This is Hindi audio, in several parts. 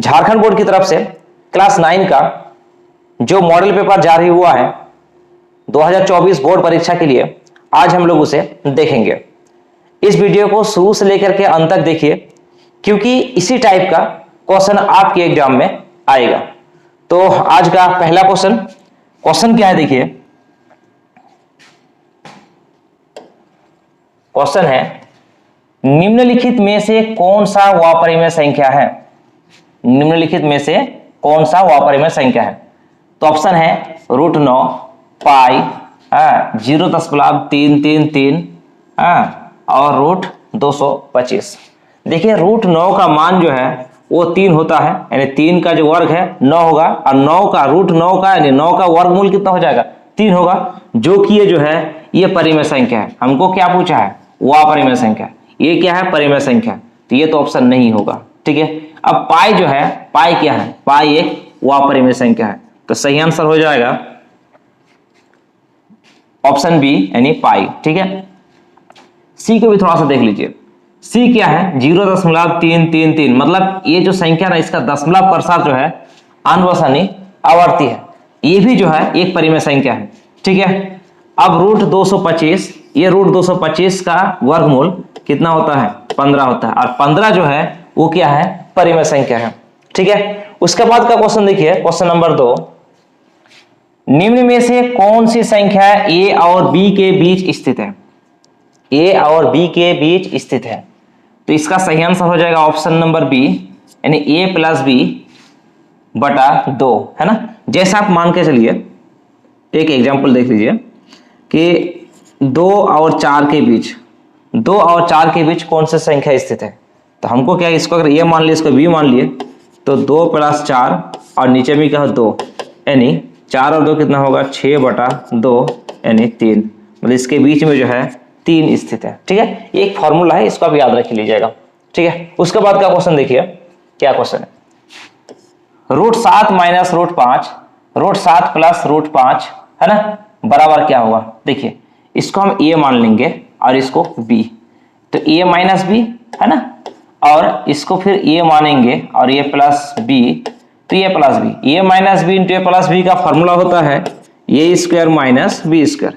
झारखंड बोर्ड की तरफ से क्लास 9 का जो मॉडल पेपर जारी हुआ है 2024 बोर्ड परीक्षा के लिए, आज हम लोग उसे देखेंगे। इस वीडियो को शुरू से लेकर के अंत तक देखिए, क्योंकि इसी टाइप का क्वेश्चन आपके एग्जाम में आएगा। तो आज का पहला क्वेश्चन क्या है, देखिए क्वेश्चन है, निम्नलिखित में से कौन सा वापरिमेय संख्या है? निम्नलिखित में से कौन सा वापरिमेय संख्या है? तो ऑप्शन है √9, पाई, 0.333 और √225। देखिए √9 का मान जो है वो 3 होता है, यानी 3 का जो वर्ग है 9 होगा, और 9 का √9 का यानी 9 का वर्गमूल कितना हो जाएगा? 3 होगा, जो कि ये जो है ये परिमेय संख्या है। हमको क्या पूछा है? वापरिमेय संख्या। ये क्या है? परिमेय संख्या। तो ये तो ऑप्शन नहीं होगा, ठीक है। अब पाई जो है, पाई क्या है? पाई एक वापरिमेय संख्या है, तो सही आंसर हो जाएगा ऑप्शन बी यानी पाई, ठीक है। सी को भी थोड़ा सा देख लीजिए। सी क्या है? 0.333, मतलब ये जो संख्या ना इसका दशमलव प्रसार जो है अनवसनी आवर्ती है, ये भी जो है एक परिमेय संख्या है, ठीक है। अब √225, ये √225 का वर्गमूल कितना होता है? 15 होता है, और 15 जो है वो क्या है? परिमेय संख्या है, ठीक है। उसके बाद का क्वेश्चन देखिए, क्वेश्चन नंबर 2, निम्न में से कौन सी संख्या ए और बी के बीच स्थित है? ए और बी के बीच स्थित है, तो इसका सही आंसर हो जाएगा ऑप्शन नंबर बी, यानी a + b / 2, है ना। जैसा आप मान के चलिए, एक एग्जांपल देख लीजिए कि 2 और 4 के बीच, 2 और 4 के बीच कौन सी संख्या स्थित है? तो हमको क्या, इसको अगर ये मान लिए, इसको b मान लिए, तो 2 + 4 और नीचे भी क्या हो 2, यानी 4 और 2 कितना होगा? 6/2 यानी 3, मतलब इसके बीच में जो है 3 स्थित है, ठीक है। ये एक फॉर्मूला है, इसको आप याद रख लीजिएगा, ठीक है। उसके बाद का क्वेश्चन देखिए, क्या क्वेश्चन है? √7 - √5, √7 + √5, है ना, बराबर क्या होगा? देखिए इसको हम a मान लेंगे और इसको b, तो a - b, है ना, और इसको फिर a मानेंगे और a + b, तो a + b, a - b × a + b का फॉर्मूला होता है a² - b²।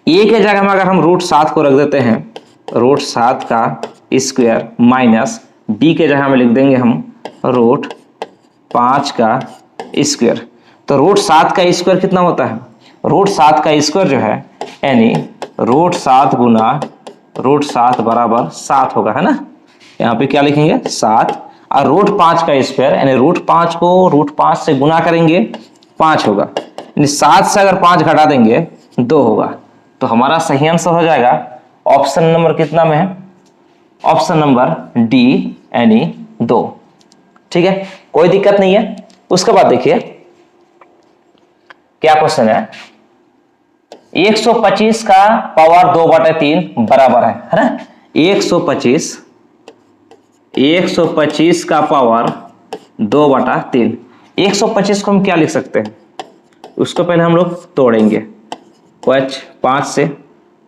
a के जगह में अगर हम √7 को रख देते हैं, √7 का स्क्वायर माइनस b के जगह में लिख देंगे हम √5 का स्क्वायर, तो √7 का स्क्वायर कितना होता है? √7 का स्क्वायर जो है यानी √7 × √7 = 7 होगा, है ना। यहाँ पे क्या लिखेंगे? 7, और √5 का स्क्वायर यानी √5 को √5 से गुना करेंगे 5 होगा, यानी 7 से अगर 5 घटा देंगे 2 होगा। तो हमारा सही आंसर हो जाएगा ऑप्शन नंबर कितना में है? ऑप्शन नंबर डी यानी 2, ठीक है, कोई दिक्कत नहीं है। उसके बाद देखिए क्या क्वेश्चन है, 125 का पावर 2/3 बराबर है ना। 125 का पावर 2/3, 125 को हम क्या लिख सकते हैं? उसको पहले हम लोग तोड़ेंगे, 5 से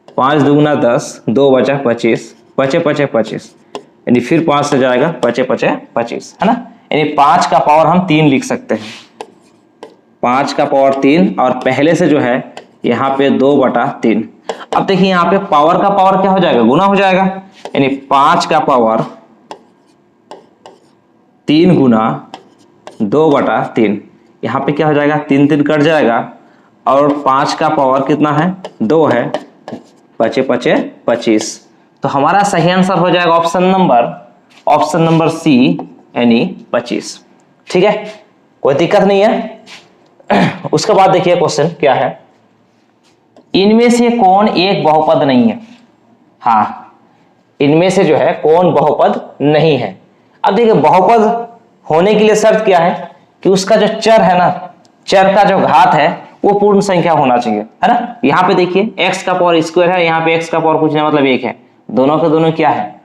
5 दूना 10, 2 बचा 25, 5 × 25, यानी फिर 5 से जाएगा 5 × 25, है ना, यानी 5 का पावर हम 3 लिख सकते हैं, 5 का पावर 3, और पहले से जो है यहाँ पे 2/3। अब देखिए यहाँ पे पावर का पावर क्या हो जाएगा? गुना हो जाएगा, यानी 5 का पावर 3 × 2/3, यहाँ पे क्या हो जाएगा? 3 3 कट जाएगा, और 5 का पावर कितना है? 2 है, 5 × 25। तो हमारा सही आंसर हो जाएगा ऑप्शन नंबर सी यानी 25, ठीक है, कोई दिक्कत नहीं है। उसके बाद देखिए क्वेश्चन क्या है, इनमें से कौन एक बहुपद नहीं है? हाँ, इनमें से जो है कौन बहुपद नहीं है? अब देखिए बहुपद होने के लिए शर्त क्या है कि उसका जो चर है ना, चर का जो घात है वो पूर्ण संख्या होना चाहिए, है ना। यहाँ पे देखिए x का पावर स्क्वायर है, यहाँ पे x का पावर कुछ नहीं, मतलब 1 है, दोनों के दोनों क्या है?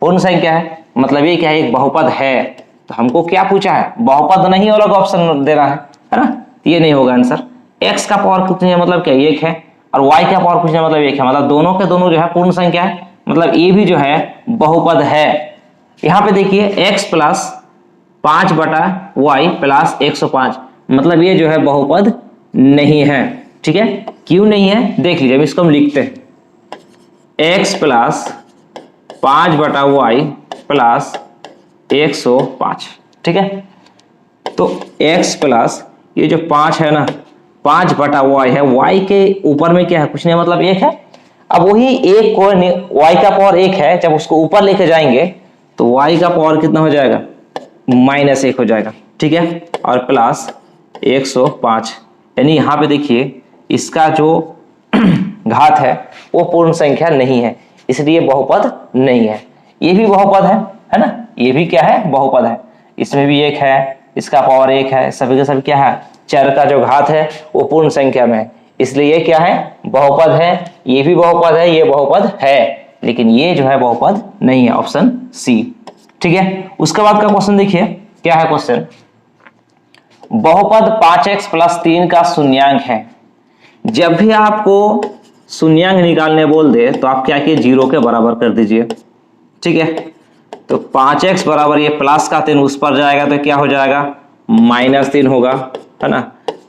पूर्ण संख्या है, मतलब ये क्या है? एक बहुपद है। तो हमको क्या पूछा है? बहुपद नहीं अलग ऑप्शन देना है ना, ये नहीं होगा आंसर। x का पावर कुछ नहीं है, मतलब क्या 1 है, और y का पावर कुछ नहीं, मतलब 1 है, मतलब दोनों के दोनों जो है पूर्ण संख्या है, मतलब ये भी जो है बहुपद है। यहाँ पे देखिए x + 5/y प्लस 105, मतलब ये जो है बहुपद नहीं है। ठीक है, क्यों नहीं है देख लीजिए। अब इसको हम लिखते हैं x प्लस 5/y प्लस 105। ठीक है, तो x प्लस ये जो 5 है ना, 5/y है, y के ऊपर में क्या है, कुछ नहीं, मतलब 1 है। अब वही एक को y का पावर 1 है, जब उसको ऊपर लेके जाएंगे तो y का पावर कितना हो जाएगा, -1 हो जाएगा। ठीक है, और प्लस 105, यानी यहाँ पे देखिए इसका जो घात है वो पूर्ण संख्या नहीं है, इसलिए बहुपद नहीं है। ये भी बहुपद है ना, ये भी क्या है, बहुपद है। इसमें भी 1 है, इसका पावर 1 है, सभी का सभी क्या है, चर का जो घात है वो पूर्ण संख्या में है, इसलिए ये क्या है, बहुपद है। ये भी बहुपद है, ये बहुपद है, लेकिन ये जो है बहुपद नहीं है, ऑप्शन सी। ठीक है, उसके बाद का क्वेश्चन देखिए, क्या है क्वेश्चन, बहुपद 5x प्लस 3 का शून्यांक है। जब भी आपको शून्यांक निकालने बोल दे तो आप क्या किए, 0 के बराबर कर दीजिए। ठीक है, तो 5x बराबर ये प्लस का 3 उस पर जाएगा तो क्या हो जाएगा, -3 होगा, है ना।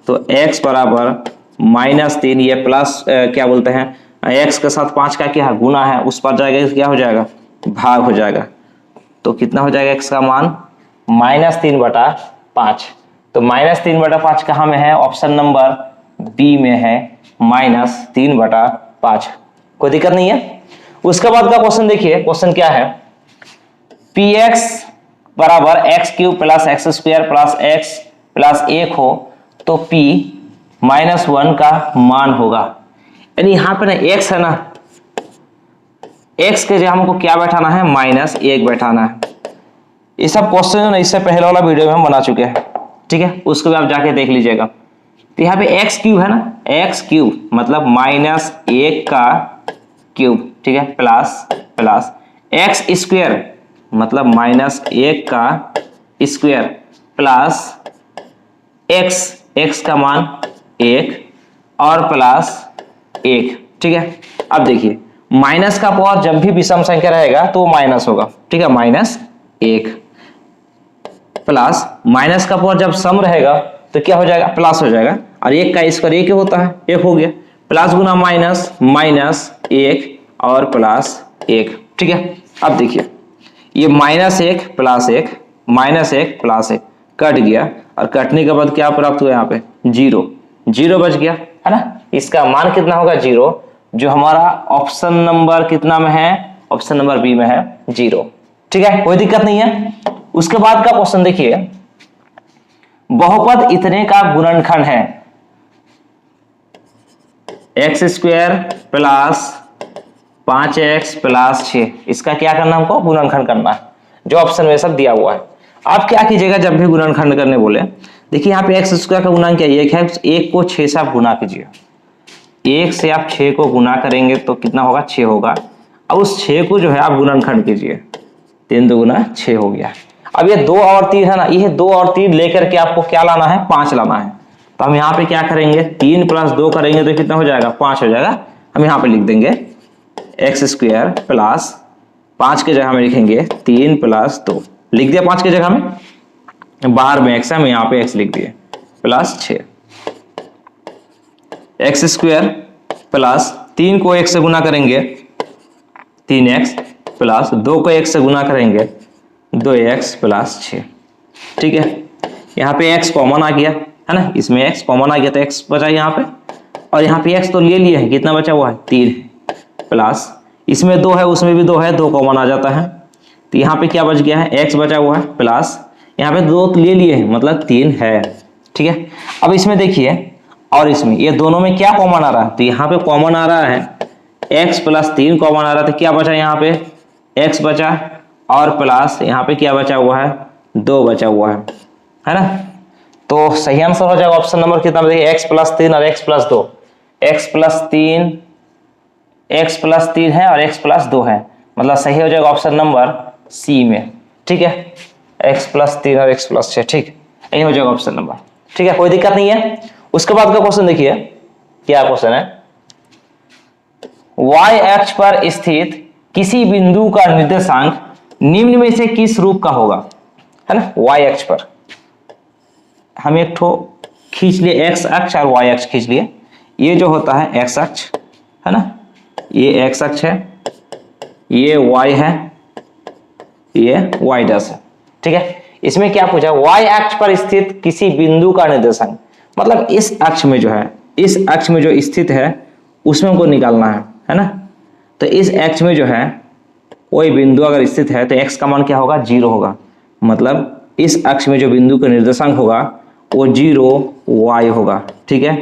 तो x बराबर -3, ये प्लस क्या बोलते हैं, x के साथ 5 का क्या गुना है, उस पर जाएगा, क्या हो जाएगा, भाग हो जाएगा। तो कितना हो जाएगा x का मान, -3/5। तो -3/5 कहाँ में है, ऑप्शन नंबर बी में है, -3/5। कोई दिक्कत नहीं है। उसके बाद का क्वेश्चन देखिए, क्वेश्चन क्या है, px बराबर x³ plus x² plus x plus 1 हो तो p -1 का मान होगा। यानी यहाँ पे ना x है ना, x के जगह हमको क्या बैठाना है, -1 बैठाना है। ये सब क्वेश्चन ना इससे पहले वाला वीडियो में हम बना चुके हैं। ठीक है, उसको भी आप जाके देख लीजिएगा। तो यहाँ पे x³ है ना, x³ मतलब -1 का क्यूब, ठीक है, प्लस x² मतलब -1 का स्क्वायर प्लस x का मान 1 और प्लस 1। ठीक है, अब देखिए माइनस का पावर जब भी विषम संख्या रहेगा तो वो माइनस होगा। ठीक है, -1 प्लस माइनस का पावर जब सम रहेगा तो क्या हो जाएगा, प्लस हो जाएगा। और 1 का स्क्वायर 1 होता है, 1 हो गया, प्लस गुना माइनस, -1 और प्लस 1। ठीक है, अब देखिए ये -1 प्लस 1 -1 प्लस 1 कट गया, और कटने के बाद क्या प्राप्त हुआ, यहाँ पे 0 बच गया, है ना। इसका मान कितना होगा, 0, जो हमारा ऑप्शन नंबर कितना में है, ऑप्शन नंबर बी में है, 0। ठीक है, कोई दिक्कत नहीं है। उसके बाद का क्वेश्चन देखिए, बहुपद इतने का गुणनखंड है, x² प्लस 5x प्लस 6, इसका क्या करना हमको, गुणनखंड करना है, जो ऑप्शन में सब दिया हुआ है। आप क्या कीजिएगा, जब भी गुणनखंड करने बोले, देखिए यहाँ पे x² का गुणांक क्या 1 है, 1 को 6 से आप गुना कीजिए, 1 से आप 6 को गुना करेंगे तो कितना होगा, 6 होगा। अब उस 6 को जो है आप गुणनखंड कीजिए, 3 दूना 6 हो गया। अब ये 2 और 3 है ना, ये 2 और 3 लेकर के आपको क्या लाना है, 5 लाना है। तो हम यहाँ पे क्या करेंगे, 3 + 2 करेंगे तो कितना हो जाएगा, 5 हो जाएगा। हम यहाँ पे लिख देंगे x² प्लस 5 के जगह में लिखेंगे 3 + 2, लिख दिया 5 के जगह में, बाहर में x है, हम यहाँ पे x लिख दिए, प्लस 6 x² प्लस 3 को 1 से गुना करेंगे 3x प्लस 2 को 1 से गुना करेंगे 2x प्लस 6। ठीक है, यहाँ पे x कॉमन आ गया, है ना, इसमें x कॉमन आ गया तो x बचा यहाँ पे, और यहाँ पे x तो ले लिया है, कितना बचा हुआ है, 3 प्लस इसमें 2 है, उसमें भी 2 है, 2 कॉमन आ जाता है, तो यहाँ पे क्या बच गया है, x बचा हुआ है, प्लस यहाँ पे 2 ले लिए हैं, मतलब 3 है। ठीक है, अब इसमें देखिए, और इसमें ये दोनों में क्या कॉमन आ रहा है, तो यहाँ पे कॉमन आ रहा है x प्लस 3 कॉमन आ रहा है, तो क्या बचा यहाँ पे, x बचा, और प्लस यहाँ पे क्या बचा हुआ है, 2 बचा हुआ है ना। तो सही आंसर हो जाएगा ऑप्शन नंबर कितना, देखिए x + 3 और x + 2, x + 3 है और x + 2 है, मतलब सही हो जाएगा ऑप्शन नंबर सी में। ठीक है, x + 3 और x + 6, ठीक, यही हो जाएगा ऑप्शन नंबर। ठीक है, कोई दिक्कत नहीं है। उसके बाद का क्वेश्चन देखिए, क्या क्वेश्चन है, y अक्ष पर स्थित किसी बिंदु का निर्देशांक निम्न में से किस रूप का होगा। है ना, वाई अक्ष पर हम एक ठो खींच लिए एक्स अक्ष और वाई अक्ष खींच लिए। ये जो होता है एक्स अक्ष है ना, ये एक्स अक्ष है, ये वाई है, ये वाई डैश है। ठीक है, इसमें क्या पूछा, वाई अक्ष पर स्थित किसी बिंदु का निर्देशांक, मतलब इस अक्ष में जो है, इस अक्ष में जो स्थित है उसमें हमको निकालना है ना। तो इस अक्ष में जो है कोई बिंदु अगर स्थित है तो एक्स का मान क्या होगा, 0 होगा। मतलब इस अक्ष में जो बिंदु का निर्देशांक होगा वो 0 y होगा। ठीक है,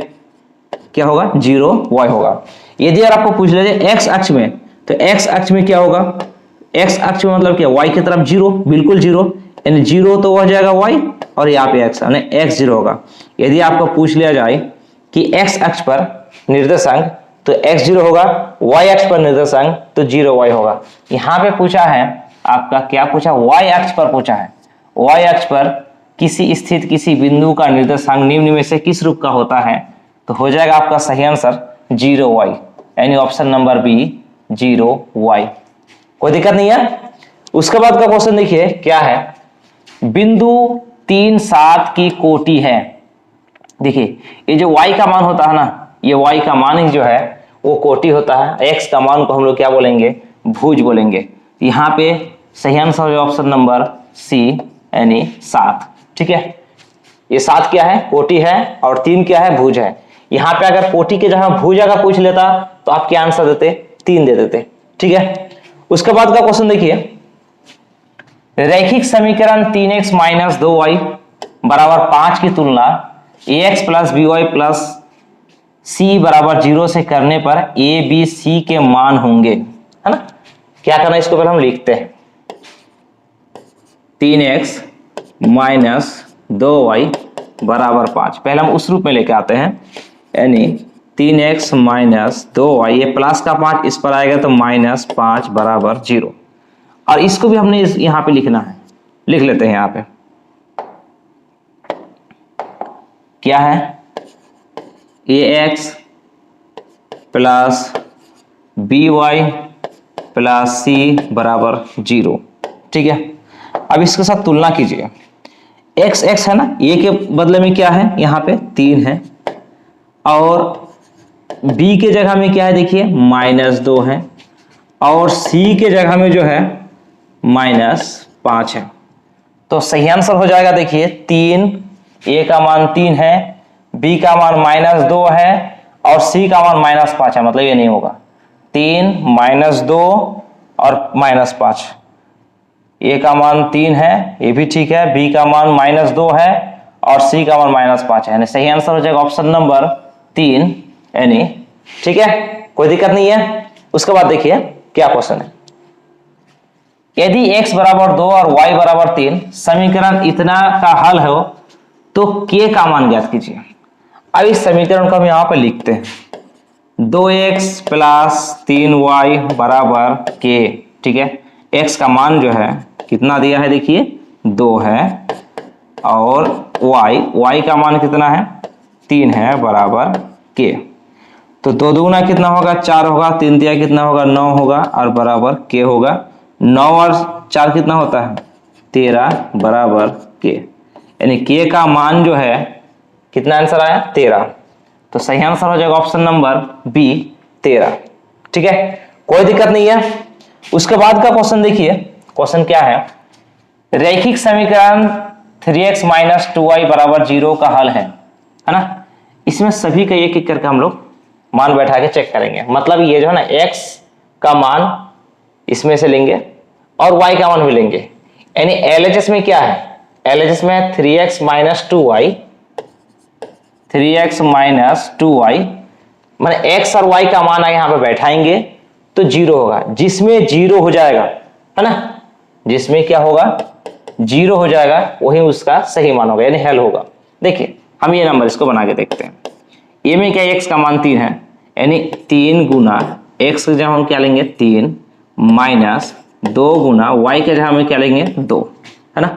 क्या होगा, 0 y होगा। यदि अगर आपको पूछ ले एक्स अक्ष में, तो एक्स अक्ष में क्या होगा, एक्स अक्ष में मतलब क्या, y की तरफ 0, बिल्कुल 0, यानी 0 तो हो जाएगा y और यहाँ पे x, यानी x 0 होगा। यदि आपको पूछ लिया जाए कि x अक्ष पर निर्देशांक तो x 0 होगा, y अक्ष पर निर्देशांक तो 0 y होगा। यहाँ पे पूछा है आपका, क्या पूछा, y अक्ष पर पूछा है। y अक्ष पर किसी स्थित किसी बिंदु का निर्देशांक निम्न में से किस रूप का होता है, तो हो जाएगा आपका सही आंसर 0 y, यानी ऑप्शन नंबर बी 0 y। कोई दिक्कत नहीं है। उसके बाद का क्वेश्चन देखिए क्या है, बिंदु 3 7 की कोटि है। देखिए ये जो y का मान होता है ना, ये y का मान ही जो है वो कोटि होता है। x का मान को हम लोग क्या बोलेंगे, भुज बोलेंगे। यहाँ पे सही आंसर है ऑप्शन नंबर सी, यानी 7। ठीक है, ये 7 क्या है, कोटि है, और 3 क्या है, भुज है। यहाँ पे अगर कोटि के जगह भुज अगर पूछ लेता तो आप क्या आंसर देते, 3 दे देते। ठीक है, उसके बाद का क्वेश्चन देखिए, रैखिक समीकरण 3x - 2y बराबर 5 की तुलना ax + by + c बराबर 0 से करने पर a b c के मान होंगे, है ना। क्या करना है, इसको पहले हम लिखते हैं, 3x - 2y बराबर 5। पहले हम उस रूप में लेके आते हैं, यानी 3x - 2y, ये प्लस का 5 इस पर आएगा तो -5 बराबर 0। और इसको भी हमने यहाँ पे लिखना है, लिख लेते हैं। यहाँ पे क्या है, ax + by + c बराबर 0। ठीक है, अब इसके साथ तुलना कीजिए, x x है ना, a के बदले में क्या है, यहाँ पे 3 है, और b के जगह में क्या है, देखिए -2 है, और c के जगह में जो है -5 है। तो सही आंसर हो जाएगा, देखिए 3, a का मान 3 है, b का मान -2 है, और c का मान -5 है। मतलब ये नहीं होगा, 3 -2 और -5, a का मान 3 है, ये भी ठीक है, b का मान -2 है, और c का मान -5 है, यानी सही आंसर हो जाएगा ऑप्शन नंबर 3, यानी। ठीक है, कोई दिक्कत नहीं है। उसके बाद देखिए क्या क्वेश्चन है, यदि x बराबर 2 और y बराबर 3 समीकरण इतना का हल हो तो k का मान ज्ञात कीजिए। अब इस समीकरण को हम यहाँ पे लिखते हैं, 2x + 3y बराबर k। ठीक है, x का मान जो है कितना दिया है, देखिए 2 है, और y का मान कितना है, 3 है, बराबर k। तो 2 दूना कितना होगा, 4 होगा, 3 दिया कितना होगा, 9 होगा, और बराबर k होगा। 9 और 4 कितना होता है, 13, बराबर k, यानी k का मान जो है कितना आंसर आया, 13। तो सही आंसर हो जाएगा ऑप्शन नंबर बी, 13। ठीक है, कोई दिक्कत नहीं है। उसके बाद का क्वेश्चन देखिए, क्वेश्चन क्या है, रैखिक समीकरण 3x - 2y बराबर 0 का हल है ना। इसमें सभी का एक एक करके हम लोग मान बैठा के चेक करेंगे। मतलब ये जो है ना, x का मान इसमें से लेंगे और y का मान भी लेंगे, यानी LHS में क्या है, LHS में 3x - 2y, 3x - 2y, मैंने x और y का मान यहाँ पे बैठाएंगे तो 0 होगा। जिसमें 0 हो जाएगा, है ना, जिसमें क्या होगा, 0 हो जाएगा, वही उसका सही मान होगा, यानी हल होगा। देखिए हम ये नंबर इसको बना के देखते हैं। ए में क्या, x का मान 3 है, यानी 3 गुना x के जगह हम क्या लेंगे, 3 - 2 गुना y के जगह में क्या लेंगे, 2, है ना।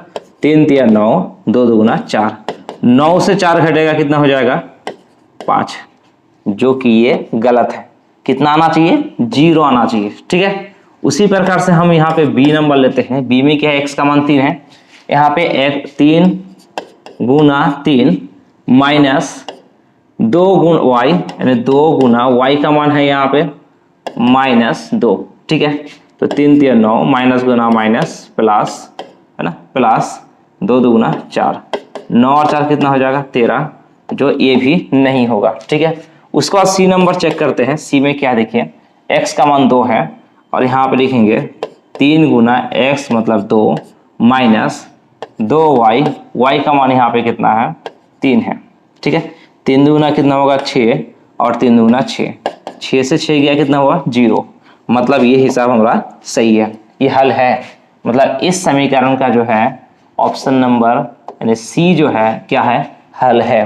3 × 3 = 9, 2 × 2 = 4, 9 से 4 घटेगा कितना हो जाएगा, 5, जो कि ये गलत है। कितना आना चाहिए, 0 आना चाहिए। ठीक है, उसी प्रकार से हम यहाँ पे बी नंबर लेते हैं। बी में क्या है, x का मान 3 है, यहाँ पे 3 गुना 3 माइनस 2 गुण y, यानी 2 गुना y का मान है यहाँ पे -2, ठीक है। तो 3 3 9 माइनस गुना माइनस प्लस, है ना, प्लस 2 2 गुना 4, 9 और 4 कितना हो जाएगा 13, जो ये भी नहीं होगा, ठीक है। उसके बाद सी नंबर चेक करते हैं। सी में क्या देखिए, x का मान 2 है और यहाँ पे लिखेंगे 3 गुना x मतलब 2 माइनस 2y, y का मान यहाँ पे कितना है 3 है, ठीक है। 3 दूना कितना होगा 6 और 3 दूना 6, 6 से 6 गया कितना हुआ 0, मतलब ये हिसाब हमारा सही है, ये हल है। मतलब इस समीकरण का जो है ऑप्शन नंबर यानी सी जो है क्या है, हल है,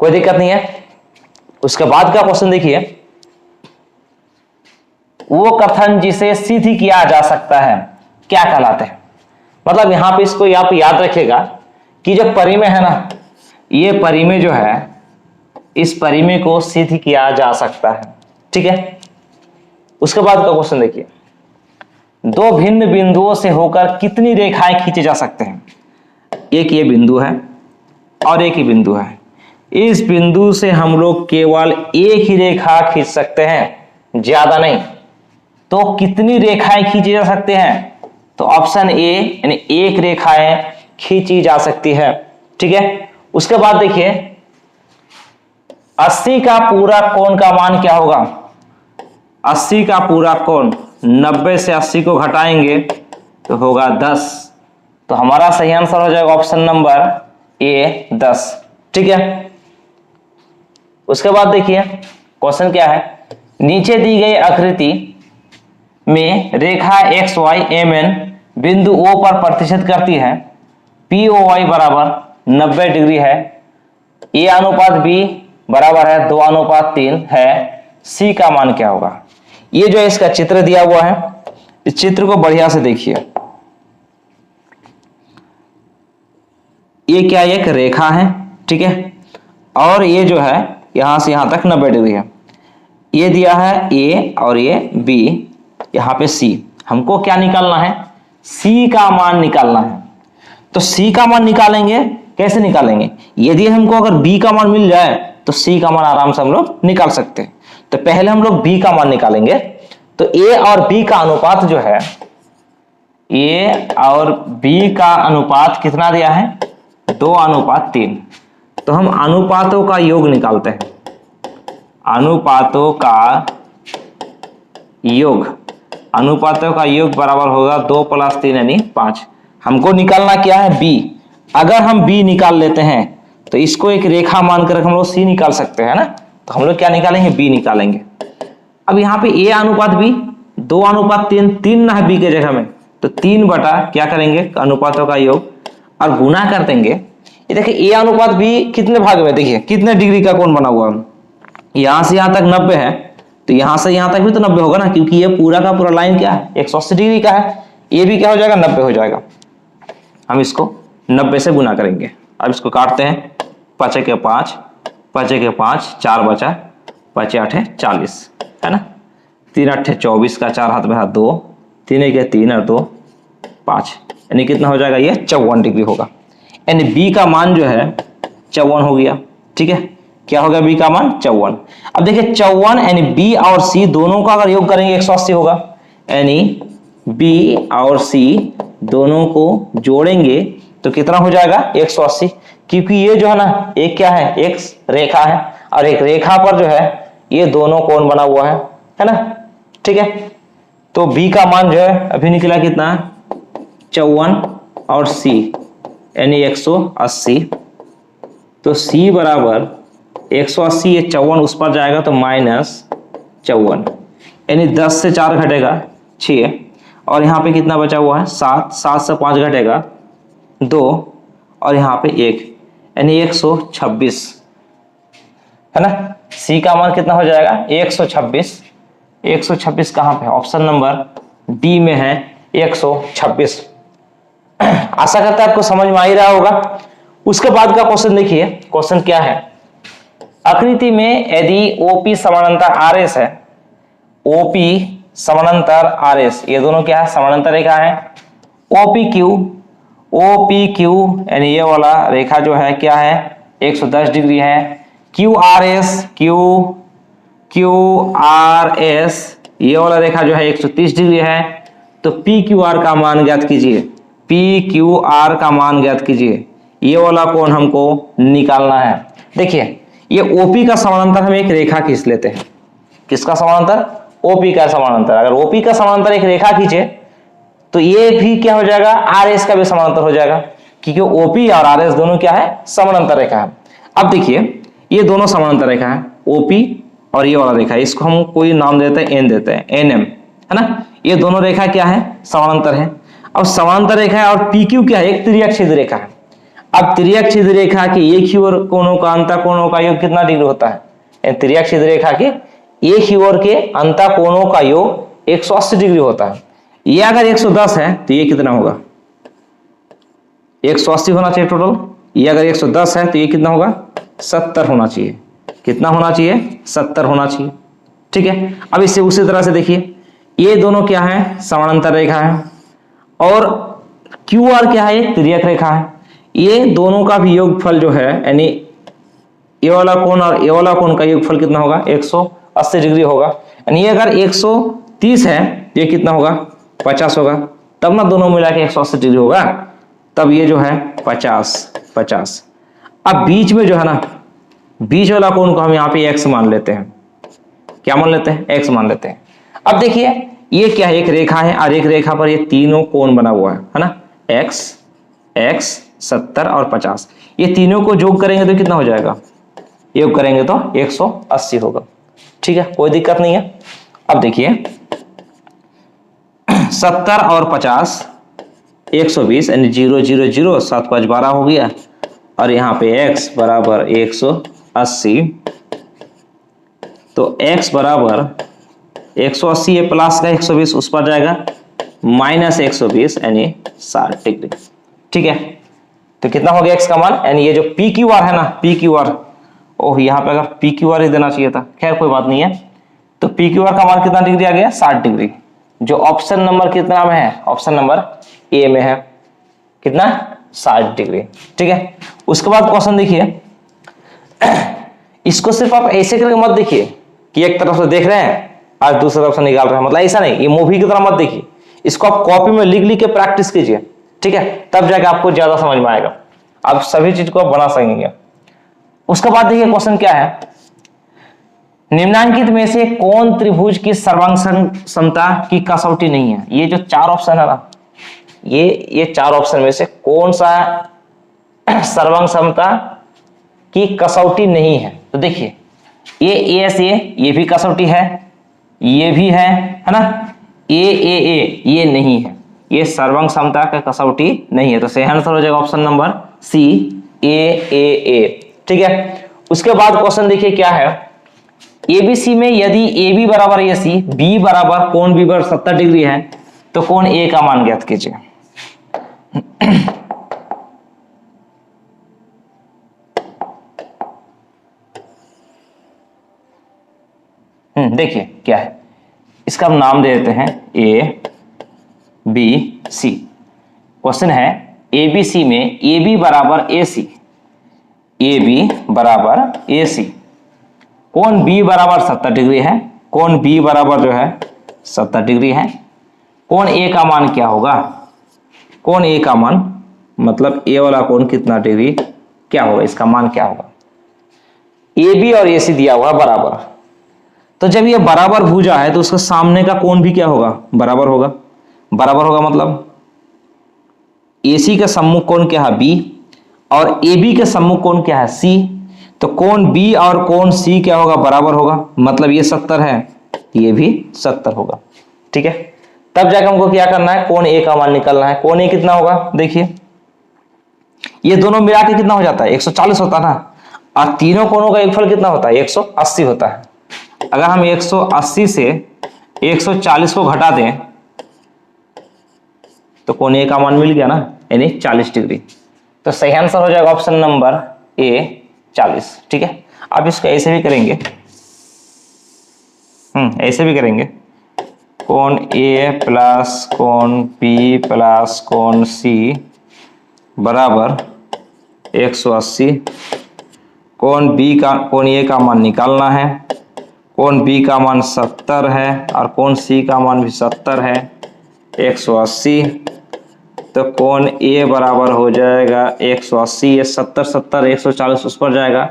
कोई दिक्कत नहीं है। उसके बाद का क्वेश्चन देखिए, वो कथन जिसे सिद्ध किया जा सकता है क्या कहलाते हैं। मतलब यहां पे इसको आप याद रखिएगा कि जो परिमेय है ना, ये परिमेय जो है, इस परिमेय को सिद्ध किया जा सकता है, ठीक है। उसके बाद का क्वेश्चन देखिए, दो भिन्न बिंदुओं से होकर कितनी रेखाएं खींचे जा सकते हैं। एक ये बिंदु है और एक ही बिंदु है, इस बिंदु से हम लोग केवल एक ही रेखा खींच सकते हैं, ज्यादा नहीं। तो कितनी रेखाएं खींची जा सकते हैं, तो ऑप्शन ए यानी एक रेखाएं खींची जा सकती है, ठीक है। उसके बाद देखिए 80 का पूरा कोण का मान क्या होगा। 80 का पूरा कोण, 90 से 80 को घटाएंगे तो होगा 10, तो हमारा सही आंसर हो जाएगा ऑप्शन नंबर ए 10, ठीक है। उसके बाद देखिए क्वेश्चन क्या है, नीचे दी गई आकृति में रेखा एक्स वाई एम एन बिंदु O पर प्रतिष्ठित करती है, POY बराबर 90 डिग्री है, A अनुपात B बराबर है 2:3 है, C का मान क्या होगा। ये जो इसका चित्र दिया हुआ है, इस चित्र को बढ़िया से देखिए। ये क्या, एक रेखा है, ठीक है, और ये जो है यहां से यहां तक 90 डिग्री है। ये दिया है A और ये B, यहाँ पे C। हमको क्या निकालना है, C का मान निकालना है। तो C का मान निकालेंगे, कैसे निकालेंगे, यदि हमको अगर B का मान मिल जाए तो C का मान आराम से हम लोग निकाल सकते हैं। तो पहले हम लोग B का मान निकालेंगे। तो A और B का अनुपात जो है, A और B का अनुपात कितना दिया है 2:3। तो हम अनुपातों का योग निकालते हैं, अनुपातों का योग, अनुपातों का योग बराबर होगा 2 + 3 यानी 5। हमको निकालना क्या है B। अगर हम B निकाल लेते हैं तो इसको एक रेखा मानकर हम लोग C निकाल सकते हैं ना। तो हम लोग क्या निकालेंगे, B निकालेंगे। अब यहाँ पे A अनुपात B 2:3, 3 ना है B के जगह में, तो 3 बटा क्या करेंगे अनुपातों का योग और गुना कर देंगे। ये देखिए A अनुपात B कितने भाग में, देखिए कितने डिग्री का कोण बना हुआ है, यहां से यहां तक 90 है, तो यहां से यहां तक भी तो 90 होगा ना, क्योंकि ये पूरा का पूरा लाइन क्या है 180 डिग्री का है। ये भी क्या हो जाएगा 90 हो जाएगा। हम इसको 90 से गुना करेंगे। अब इसको काटते हैं, 5 के 5, 5 के 5, 4 बचा, 5 8 40, है ना, 3 8 24 का 4 हाथ में हाथ 2, 3 के 3 और 2 5, यानी कितना हो जाएगा ये 54 डिग्री होगा। यानी B का मान जो है 54 हो गया, ठीक है। क्या हो गया B का मान 54। अब देखिए 54 यानी B और C दोनों का अगर योग करेंगे 180 होगा, यानी B और C दोनों को जोड़ेंगे तो कितना हो जाएगा 180, क्योंकि ये जो है ना एक क्या है, एक रेखा है और एक रेखा पर जो है ये दोनों कोण बना हुआ है ना, ठीक है। तो B का मान जो है अभी निकला कितना 54 और C यानी 180। तो C बराबर 180, ये 54 उस पर जाएगा तो -54, यानी 10 से 4 घटेगा 6, और यहाँ पे कितना बचा हुआ है 7, 7 से 5 घटेगा 2, और यहाँ पे 1, यानी 126, है ना। C का मान कितना हो जाएगा 126। 126 कहाँ पे, ऑप्शन नंबर D में है 126। आशा करता है आपको समझ में आ ही रहा होगा। उसके बाद का क्वेश्चन देखिए, क्वेश्चन क्या है, आकृति में यदि OP समानांतर RS है, OP समानांतर RS, ये दोनों क्या है समानांतर रेखा है, OPQ ओ पी क्यू यानी ये वाला रेखा जो है क्या है 110 डिग्री है। क्यू आर एस ये वाला रेखा जो है 130 डिग्री है। तो पी क्यू आर का मान ज्ञात कीजिए, पी क्यू आर का मान ज्ञात कीजिए, ये वाला कोण हमको निकालना है। देखिए ये ओपी का समानांतर हम एक रेखा खींच लेते हैं। किसका समानांतर? ओपी का समानांतर। अगर ओपी का समानांतर एक रेखा खींचे तो ये भी क्या हो जाएगा, आर एस का भी समानांतर हो जाएगा, क्योंकि ओपी और आर एस दोनों क्या है, समानांतर रेखा है। अब देखिए ये दोनों समानांतर रेखा है, ओपी और ये वाला रेखा, इसको हम कोई नाम देते हैं, एन देते हैं, एन एम, है ना। ये दोनों रेखा क्या है, समानांतर है। अब समानांतर रेखा है और पी क्यू क्या है, एक त्रिअक्षीय रेखा है। अब त्रिअक्षीय रेखा की एक ही ओर कोणों का अंतर कोणों का योग कितना डिग्री होता है? त्रिअक्षीय रेखा के एक ही ओर के अंतर कोणों का योग 180 डिग्री होता है। ये अगर 110 है तो ये कितना होगा, 180 होना चाहिए टोटल। ये अगर 110 है तो ये कितना होगा, 70 होना चाहिए। कितना होना चाहिए, 70 होना चाहिए। ठीक है। अब इससे उसी तरह से देखिए ये दोनों क्या है, समानांतर रेखा है, और क्यू आर क्या है, एक तिर्यक रेखा है। ये दोनों का भी योगफल जो है, यानी ये वाला कोण और ये वाला कोण का योगफल कितना होगा, 180 डिग्री होगा। यानी ये अगर 130 है तो ये कितना होगा, 50 होगा। तब ना दोनों मिला के 180 डिग्री होगा, तब ये जो है 50। अब बीच में जो है ना, बीच वाला कोण को हम यहाँ पे x मान लेते हैं। क्या मान लेते हैं, x मान लेते हैं। अब देखिए ये क्या है, एक रेखा है और एक रेखा पर ये तीनों कोण बना हुआ है ना, x 70 और 50। ये तीनों को जोड़ करेंगे तो कितना हो जाएगा, योग करेंगे तो 180 होगा। ठीक है, कोई दिक्कत नहीं है। अब देखिए 70 और 50 120, यानी 0 0 0 7 5 12 हो गया। और यहाँ पे x बराबर 180, तो x बराबर 180 है प्लस का 120 उस पर जाएगा, माइनस 120 यानी 60 डिग्री। ठीक है, तो कितना हो गया x का मान, यानी ये जो पी क्यू आर है ना, पी क्यू आर, ओह यहाँ पे अगर पी क्यू आर ही देना चाहिए था, खैर कोई बात नहीं है। तो पी क्यू आर का मान कितना डिग्री आ गया, 60 डिग्री, जो ऑप्शन नंबर कितना में है, ऑप्शन नंबर ए में है। कितना, 60 डिग्री। ठीक है, उसके बाद क्वेश्चन देखिए, इसको सिर्फ आप ऐसे करके मत देखिए कि एक तरफ से देख रहे हैं और दूसरी तरफ से निकाल रहे हैं, मतलब ऐसा नहीं, ये मूवी की तरह मत देखिए। इसको आप कॉपी में लिख लिख के प्रैक्टिस कीजिए। ठीक है, तब जाके आपको ज्यादा समझ में आएगा, आप सभी चीज को आप बना सकेंगे। उसके बाद देखिए क्वेश्चन क्या है, निम्नांकित में से कौन त्रिभुज की सर्वांग समता की कसौटी नहीं है। ये जो चार ऑप्शन है ना, ये चार ऑप्शन में से कौन सा सर्वांग समता की कसौटी नहीं है। तो देखिए ये एस ये भी कसौटी है, ये भी है ना, ए ये नहीं है, ये सर्वांग समता का कसौटी नहीं है। तो सही आंसर हो जाएगा ऑप्शन नंबर सी, ए। ठीक है, उसके बाद क्वेश्चन देखिए क्या है, एबीसी में यदि ए बी बराबर ए सी, बी बराबर कोण बी बराबर 70 डिग्री है, तो कोण ए का मान ज्ञात कीजिए। देखिए क्या है, इसका हम नाम दे देते हैं ए बी सी। क्वेश्चन है एबीसी में ए बी बराबर ए सी, ए बी बराबर ए सी, कोण बी बराबर 70 डिग्री है, कोण बी बराबर जो है 70 डिग्री है। कोण ए का मान क्या होगा, कोण ए का मान मतलब ए वाला कोण कितना डिग्री क्या होगा, इसका मान क्या होगा। ए बी और ए सी दिया हुआ बराबर, तो जब ये बराबर भुजा है तो उसका सामने का कोण भी क्या होगा, बराबर होगा। बराबर होगा मतलब AC का सम्मुख कोण क्या है B, और AB के सम्मुख कोण क्या है C। तो कोण B और कोण C क्या होगा, बराबर होगा, मतलब ये 70 है, ये भी 70 होगा। ठीक है, तब जाकर हमको क्या करना है, कोण A का मान निकालना है। कोण A कितना होगा, देखिए ये दोनों मिला के कितना हो जाता है, 140 होता है ना, और तीनों कोणों का योगफल कितना होता है, 180 होता है। अगर हम 180 से 140 को घटा दें तो कोण ए का मान मिल गया ना, यानी 40 डिग्री। तो सही आंसर हो जाएगा ऑप्शन नंबर ए 40। ठीक है, आप इसको ऐसे भी करेंगे, ऐसे भी करेंगे, कोण ए प्लस कोण बी प्लस कोण सी बराबर 180। कोण ए का मान निकालना है। कोण बी का मान 70 है और कोण सी का मान भी 70 है, 180। तो कोण ए बराबर हो जाएगा 180, ये 70 70 140 उस पर जाएगा,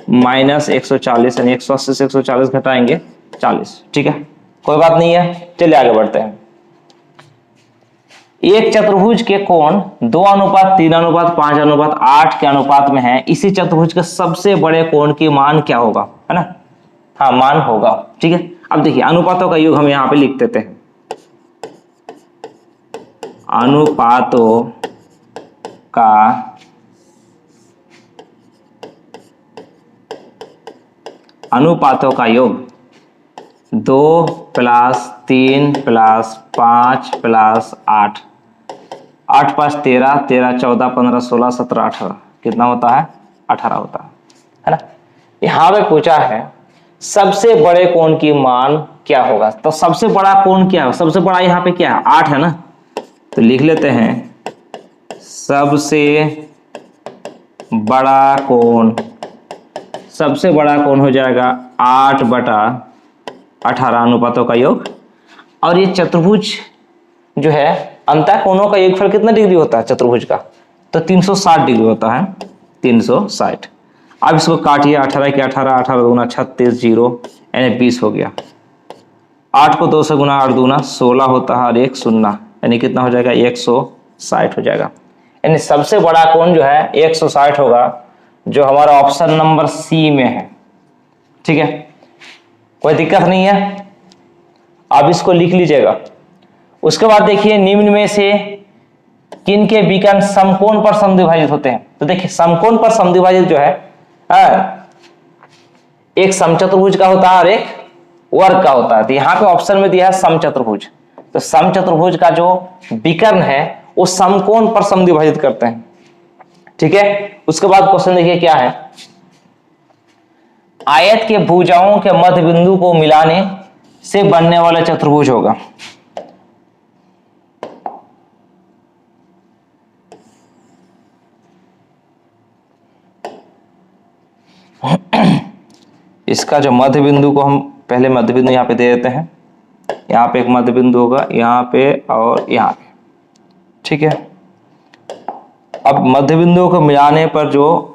माइनस 140, यानी 180 से 140 घटाएंगे 40। ठीक है, कोई बात नहीं है, चलिए आगे बढ़ते हैं। एक चतुर्भुज के कोण 2:3, 3:5, 8 के अनुपात में है। इसी चतुर्भुज के सबसे बड़े कोण की मान क्या होगा, है ना? हाँ, मान होगा। ठीक है, अब देखिए अनुपातों का योग हम यहां पे लिख देते हैं। अनुपातों का योग 2 + 3 + 5 + 8, 8 × 5 = 13, 13 × 14 = 15, 16 17 18, कितना होता है? 18 होता है ना? यहां पे पूछा है सबसे बड़े कोण की मान क्या होगा, तो सबसे बड़ा कोण क्या है? सबसे बड़ा यहाँ पे क्या है? 8 है ना, तो लिख लेते हैं सबसे बड़ा कोण। सबसे बड़ा कोण हो जाएगा 8/18, अनुपातों का योग। और ये चतुर्भुज जो है, अंतः कोणों का योगफल कितना डिग्री होता है चतुर्भुज का? तो 360 डिग्री होता है, 360। अब इसको काटिए, 18 के 18, 18 दूना 36, 0 यानी 20 हो गया। 8 को 2 से गुना, 8 दूना 16 होता है और 1 शून्य, यानी कितना हो जाएगा? 160 हो जाएगा। यानी सबसे बड़ा कोण जो है 160 होगा, जो हमारा ऑप्शन नंबर सी में है। ठीक है, कोई दिक्कत नहीं है, आप इसको लिख लीजिएगा। उसके बाद देखिए निम्न में से किन के विकर्ण समकोण पर समद्विभाजित होते हैं? तो देखिए समकोण पर समद्विभाजित जो है, एक समचतुर्भुज का होता है और एक वर्ग का होता है। तो यहाँ पे ऑप्शन में दिया है समचतुर्भुज, तो समचतुर्भुज का जो विकर्ण है वो समकोण पर समद्विभाजित करते हैं। ठीक है, उसके बाद क्वेश्चन देखिए क्या है। आयत के भुजाओं के मध्य बिंदु को मिलाने से बनने वाला चतुर्भुज होगा। इसका जो मध्य बिंदु को हम पहले मध्य बिंदु यहाँ पे दे देते हैं। यहाँ पे एक मध्य बिंदु होगा, यहाँ पे और यहाँ पे। ठीक है, अब मध्य बिंदुओं को मिलाने पर जो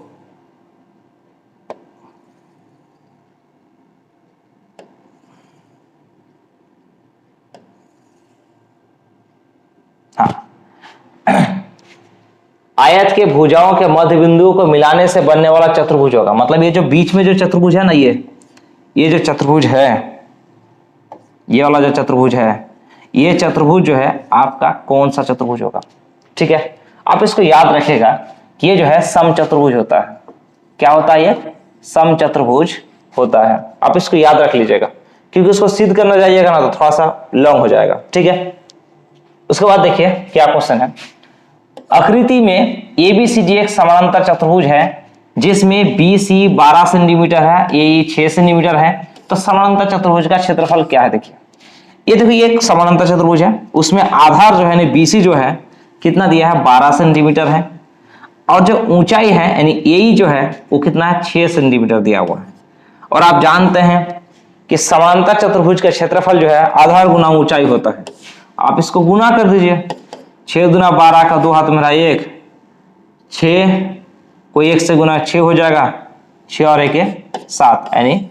आयत के भुजाओं के मध्य बिंदुओं को मिलाने से बनने वाला चतुर्भुज होगा। मतलब ये जो बीच में जो चतुर्भुज है ना, ये जो चतुर्भुज है, ये वाला जो चतुर्भुज है, ये चतुर्भुज जो है आपका कौन सा चतुर्भुज होगा? ठीक है, आप इसको याद रखिएगा कि ये जो है समचतुर्भुज होता है। क्या होता है? ये समचतुर्भुज होता है। आप इसको याद रख लीजिएगा, क्योंकि उसको सिद्ध करना जाइएगा ना तो थोड़ा सा लॉन्ग हो जाएगा। ठीक है, उसके बाद देखिए क्या क्वेश्चन है। आकृति में एबीसीडी एक समानांतर चतुर्भुज है जिसमें बीसी 12 सेंटीमीटर है, एई 6 सेंटीमीटर है। तो समानांतर चतुर्भुज का क्षेत्रफल क्या है? देखिए ये देखिए एक समानांतर चतुर्भुज है, उसमें आधार जो है बीसी जो है कितना दिया है? 12 सेंटीमीटर है, और जो ऊंचाई है यानी एई जो है वो कितना है? 6 सेंटीमीटर दिया हुआ है। और आप जानते हैं कि समानांतर चतुर्भुज का क्षेत्रफल जो है आधार गुना ऊंचाई होता है। आप इसको गुना कर दीजिए, 6 दूना 12 का 2 हाथ मेरा 1, 6 को 1 से गुना 6 हो जाएगा, 6 और 1 7, यानी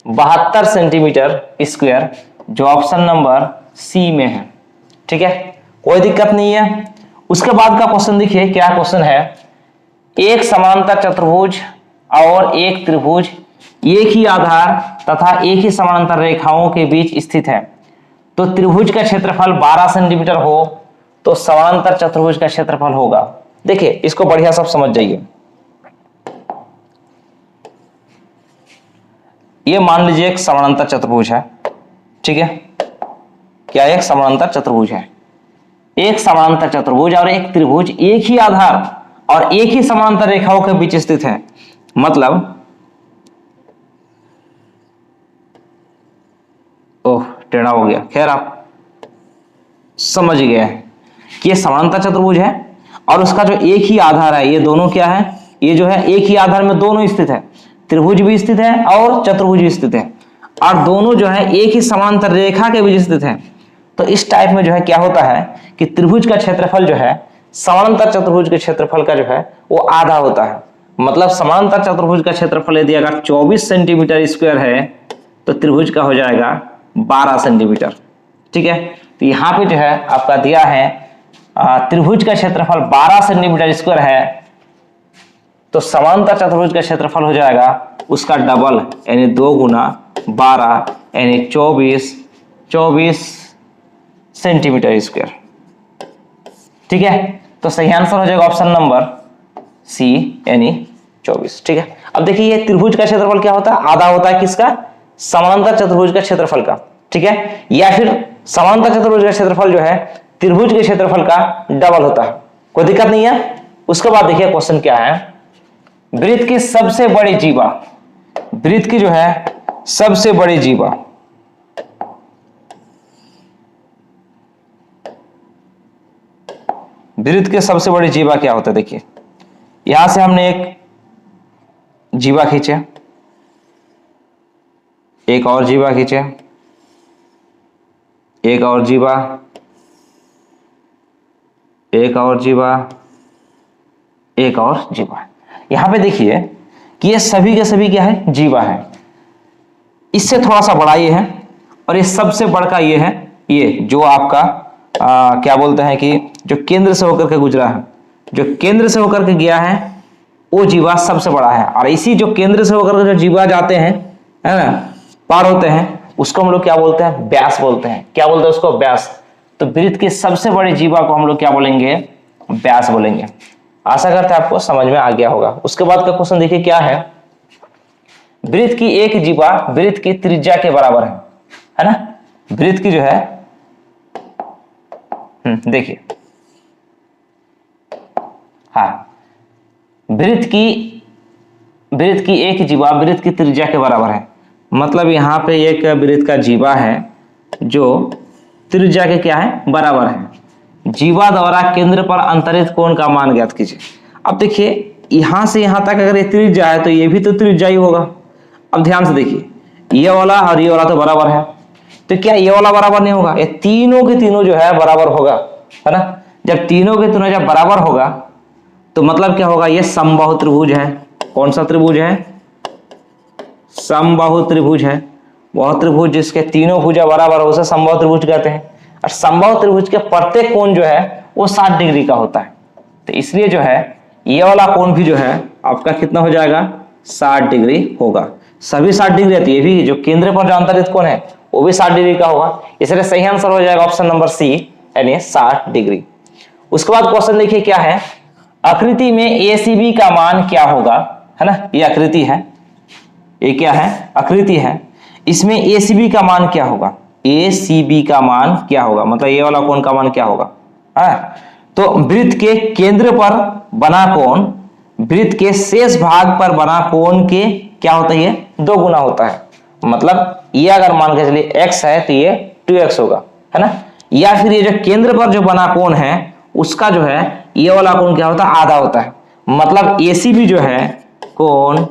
72 सेंटीमीटर स्क्वायर, जो ऑप्शन नंबर सी में है। ठीक है, कोई दिक्कत नहीं है। उसके बाद का क्वेश्चन देखिए क्या क्वेश्चन है। एक समानांतर चतुर्भुज और एक त्रिभुज एक ही आधार तथा एक ही समानांतर रेखाओं के बीच स्थित है। तो त्रिभुज का क्षेत्रफल 12 सेंटीमीटर हो तो समानांतर चतुर्भुज का क्षेत्रफल होगा। देखिए इसको बढ़िया सब समझ जाइए। ये मान लीजिए एक समानांतर चतुर्भुज है। ठीक है, क्या एक समानांतर चतुर्भुज है? एक समानांतर चतुर्भुज और एक त्रिभुज एक ही आधार और एक ही समानांतर रेखाओं के बीच स्थित है। मतलब ओह टेढ़ा हो गया, खैर आप समझ गए। कि ये समांतर चतुर्भुज है और उसका जो एक ही आधार है, ये दोनों क्या है, ये जो है एक ही आधार में दोनों स्थित है, त्रिभुज भी स्थित है और चतुर्भुज भी स्थित है, और दोनों जो है एक ही समांतर रेखा के बीच स्थित है। तो इस टाइप में जो है क्या होता है कि त्रिभुज का क्षेत्रफल जो है समांतर चतुर्भुज के क्षेत्रफल का जो है वो आधा होता है। मतलब समांतर चतुर्भुज का क्षेत्रफल यदि अगर 24 सेंटीमीटर स्क्वायर है तो त्रिभुज का हो जाएगा 12 सेंटीमीटर। ठीक है, तो यहाँ पे जो है आपका दिया है त्रिभुज का क्षेत्रफल 12 सेंटीमीटर स्क्वायर है, तो समांतर चतुर्भुज का क्षेत्रफल हो जाएगा उसका डबल, यानी 2 गुना 12 यानी 24 सेंटीमीटर स्क्वायर। ठीक है, तो सही आंसर हो जाएगा ऑप्शन नंबर सी यानी 24। ठीक है, अब देखिए ये त्रिभुज का क्षेत्रफल क्या होता है, आधा होता है किसका, समांतर चतुर्भुज का क्षेत्रफल का। ठीक है, या फिर समांतर चतुर्भुज का क्षेत्रफल जो है त्रिभुज के क्षेत्रफल का डबल होता है, कोई दिक्कत नहीं है। उसके बाद देखिए क्वेश्चन क्या है, वृत्त की सबसे बड़ी जीवा, वृत्त की जो है सबसे बड़ी जीवा, वृत्त के सबसे बड़ी जीवा क्या होता है। देखिए यहां से हमने एक जीवा खींचे, एक और जीवा खींचे, एक और जीवा, एक और जीवा, एक और जीवा। यहां पे देखिए कि ये सभी के सभी क्या है, जीवा है। इससे थोड़ा सा बड़ा ये है और ये सबसे बड़ा ये है, ये जो आपका क्या बोलते हैं कि जो केंद्र से होकर के गुजरा है, जो केंद्र से होकर के गया है वो जीवा सबसे बड़ा है। और इसी जो केंद्र से होकर के जो जीवा जाते हैं, है ना, पार होते हैं, उसको हम लोग क्या बोलते हैं, व्यास बोलते हैं। क्या बोलते हैं उसको, व्यास। तो वृत्त की सबसे बड़ी जीवा को हम लोग क्या बोलेंगे, व्यास बोलेंगे। आशा करते हैं आपको समझ में आ गया होगा। उसके बाद का क्वेश्चन देखिए क्या है, वृत्त की एक जीवा वृत्त की त्रिज्या के बराबर है ना। वृत्त की जो है देखिए, हाँ, वृत्त की एक जीवा वृत्त की त्रिज्या के बराबर है। मतलब यहाँ पे एक वृत्त का जीवा है जो त्रिज्या के क्या है, बराबर है। जीवा द्वारा केंद्र पर अंतरित कोण का मान ज्ञात कीजिए। अब देखिए यहां से यहां तक अगर ये त्रिज्या है तो ये भी तो त्रिज्या ही होगा। अब ध्यान से देखिए, ये वाला और ये वाला तो बराबर है, तो क्या ये वाला बराबर नहीं होगा, ये तीनों के तीनों जो है बराबर होगा, है ना। जब तीनों के तीनों जब बराबर होगा तो मतलब क्या होगा, ये समबाहु त्रिभुज है। कौन सा त्रिभुज है, समबाहु त्रिभुज है। वह त्रिभुज जिसके तीनों भुजा बराबर हो उसे समबाहु त्रिभुज कहते हैं। और समबाहु त्रिभुज के प्रत्येक कोण जो है वो 60 डिग्री का होता है। तो इसलिए जो है ये वाला कोण भी जो है आपका कितना हो जाएगा, 60 डिग्री होगा। सभी 60 डिग्री रहती है, ये भी जो केंद्र पर जो अंतरित कोण है वो भी 60 डिग्री का होगा। इसलिए सही आंसर हो जाएगा ऑप्शन नंबर सी यानी 60 डिग्री। उसके बाद क्वेश्चन देखिए क्या है, आकृति में एसीबी का मान क्या होगा, है ना। ये आकृति है, ये क्या है, आकृति है। इसमें एसीबी का मान क्या होगा, एसीबी का मान क्या होगा, मतलब ये वाला कोण का मान क्या होगा, है। तो वृत्त के केंद्र पर बना कोण वृत्त के शेष भाग पर बना कोण के क्या होता है, 2 गुना होता है। मतलब ये अगर मान के चलिए x है तो ये 2x होगा, है ना। या फिर ये जो केंद्र पर जो बना कोण है उसका जो है ये वाला कोण क्या होता है, आधा होता है। मतलब एसीबी जो है कोण,